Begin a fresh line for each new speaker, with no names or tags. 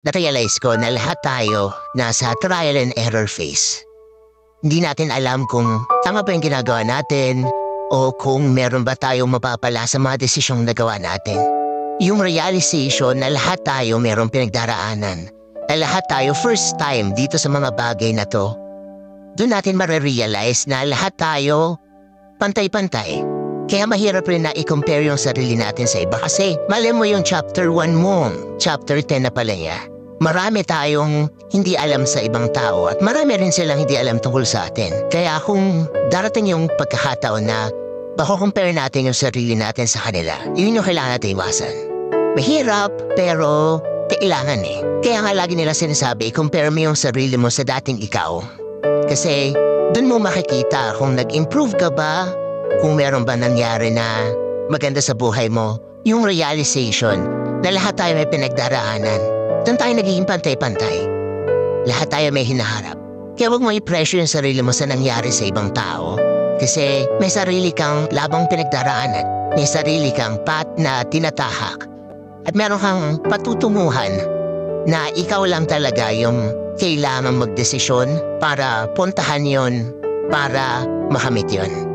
na-realize ko na lahat tayo nasa trial and error phase. Hindi natin alam kung tama ba yung ginagawa natin o kung meron ba tayong mapapala sa mga desisyong nagawa natin. Yung realization na lahat tayo merong pinagdaraanan, na lahat tayo first time dito sa mga bagay na to, doon natin marirealize na lahat tayo pantay-pantay. Kaya mahirap rin na i-compare yung sarili natin sa iba kasi mali mo yung chapter 1 mo, chapter 10 na pala niya. Marami tayong hindi alam sa ibang tao at marami rin silang hindi alam tungkol sa atin. Kaya kung darating yung pagkakataon na bako-compare natin yung sarili natin sa kanila, yun yung kailangan natin iwasan. Mahirap pero kailangan eh. Kaya nga lagi nila sinasabi, compare mo yung sarili mo sa dating ikaw. Kasi dun mo makikita kung nag-improve ka ba, kung meron ba nangyari na maganda sa buhay mo, yung realization na lahat tayo may pinagdaraanan. Doon tayo nagiging pantay-pantay. Lahat tayo may hinaharap. Kaya huwag mo i-pressure yung sarili mo sa nangyari sa ibang tao. Kasi may sarili kang labang pinagdaraanan. May sarili kang path na tinatahak. At meron kang patutunguhan na ikaw lang talaga yung kailangan magdesisyon para puntahan yon, para makamit yon.